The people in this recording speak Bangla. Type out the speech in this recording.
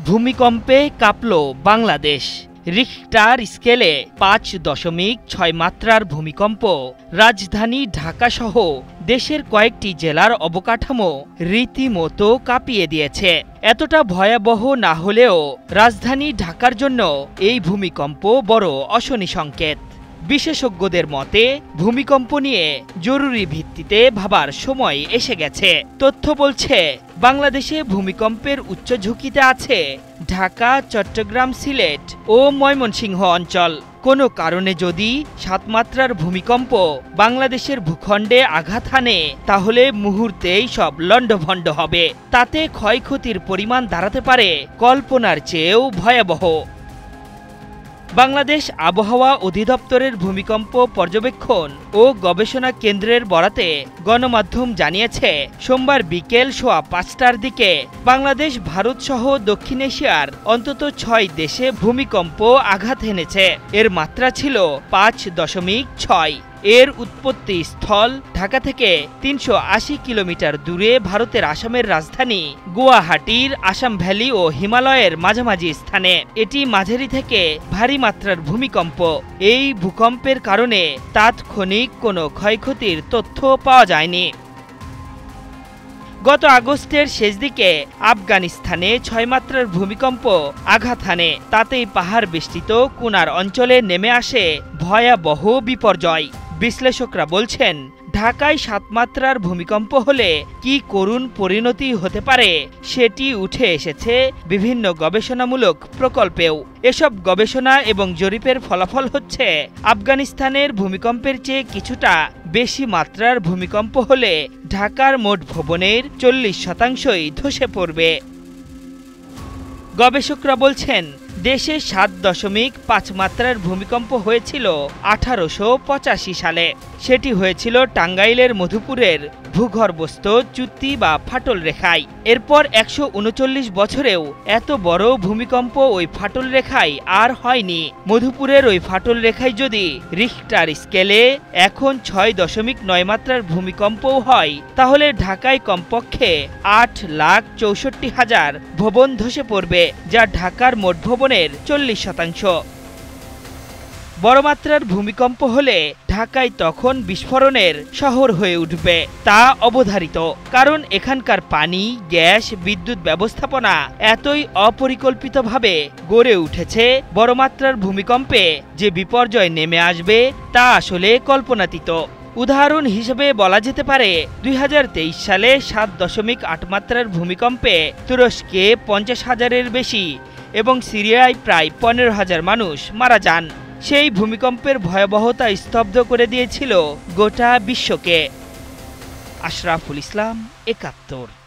ভূমিকম্পে কাঁপল বাংলাদেশ। রিখটার স্কেলে ৫.৬ মাত্রার ভূমিকম্প রাজধানী ঢাকাসহ দেশের কয়েকটি জেলার অবকাঠামো রীতিমতো কাঁপিয়ে দিয়েছে। এতটা ভয়াবহ না হলেও রাজধানী ঢাকার জন্য এই ভূমিকম্প বড় অশনি সংকেত। বিশেষজ্ঞদের মতে ভূমিকম্প নিয়ে জরুরি ভিত্তিতে ভাবার সময় এসে গেছে। তথ্য বলছে বাংলাদেশে ভূমিকম্পের উচ্চ ঝুঁকিতে আছে ঢাকা, চট্টগ্রাম, সিলেট ও ময়মনসিংহ অঞ্চল। কোনো কারণে যদি ৭ মাত্রার ভূমিকম্প বাংলাদেশের ভূখণ্ডে আঘাত হানে তাহলে মুহূর্তেই সব লণ্ডভণ্ড হবে। তাতে ক্ষয়ক্ষতির পরিমাণ দাঁড়াতে পারে কল্পনার চেয়েও ভয়াবহ। বাংলাদেশ আবহাওয়া অধিদপ্তরের ভূমিকম্প পর্যবেক্ষণ ও গবেষণা কেন্দ্রের বরাতে গণমাধ্যম জানিয়েছে, সোমবার বিকেল ৫:১৫টার দিকে বাংলাদেশ, ভারত সহ দক্ষিণ এশিয়ার অন্তত ৬ দেশে ভূমিকম্প আঘাত হেনেছে। এর মাত্রা ছিল ৫.৬। এর উৎপত্তি স্থল ঢাকা থেকে ৩৮০ কিলোমিটার দূরে ভারতের আসামের রাজধানী গুয়াহাটির আসাম ভ্যালি ও হিমালয়ের মাঝামাঝি স্থানে। এটি মাঝারি থেকে ভারী মাত্রার ভূমিকম্প। এই ভূকম্পের কারণে তাৎক্ষণিক কোনো ক্ষয়ক্ষতির তথ্য পাওয়া যায়নি। গত আগস্টের শেষ দিকে আফগানিস্তানে ৬ মাত্রার ভূমিকম্প আঘাত হানে। তাতেই পাহাড় বেষ্টিত কুনার অঞ্চলে নেমে আসে ভয়াবহ বিপর্যয়। বিশ্লেষকরা বলছেন, ঢাকায় ৭ মাত্রার ভূমিকম্প হলে কি করুণ পরিণতি হতে পারে সেটি উঠে এসেছে বিভিন্ন গবেষণামূলক প্রকল্পেও। এসব গবেষণা এবং জরিপের ফলাফল হচ্ছে, আফগানিস্তানের ভূমিকম্পের চেয়ে কিছুটা বেশি মাত্রার ভূমিকম্প হলে ঢাকার মোট ভবনের ৪০% ধসে পড়বে। গবেষকরা বলছেন, দেশে ৭.৫ মাত্রার ভূমিকম্প হয়েছিল ১৮৮৫ সালে। সেটি হয়েছিল টাঙ্গাইলের মধুপুরের ভূগর্ভস্থ চুত্তি বা ফাটল রেখায়। এরপর ১৩৯ বছরেও এত বড় ভূমিকম্প ওই ফাটল রেখায় আর হয়নি। মধুপুরের ওই ফাটল রেখায় যদি রিখটার স্কেলে এখন ৬.৯ মাত্রার ভূমিকম্পও হয় তাহলে ঢাকায় কমপক্ষে ৮,৬৪,০০০ ভবন ধসে পড়বে, যা ঢাকার মোট ভবনের ৪০%। বড় মাত্রার ভূমিকম্প হলে ঢাকায় তখন বিস্ফোরণের শহর হয়ে উঠবে, তা অবধারিত। কারণ এখানকার পানি, গ্যাস, বিদ্যুৎ ব্যবস্থাপনা এতই অপরিকল্পিতভাবে গড়ে উঠেছে, বড় মাত্রার ভূমিকম্পে যে বিপর্যয় নেমে আসবে তা আসলে কল্পনাতীত। উদাহরণ হিসেবে বলা যেতে পারে, ২০২৩ সালে ৭.৮ মাত্রার ভূমিকম্পে তুরস্কে ৫০,০০০-এর বেশি এবং সিরিয়ায় প্রায় ১৫,০০০ মানুষ মারা যান। সেই ভূমিকম্পের ভয়াবহতা স্তব্ধ করে দিয়েছিল গোটা বিশ্বকে। আশরাফুল ইসলাম, ৭১।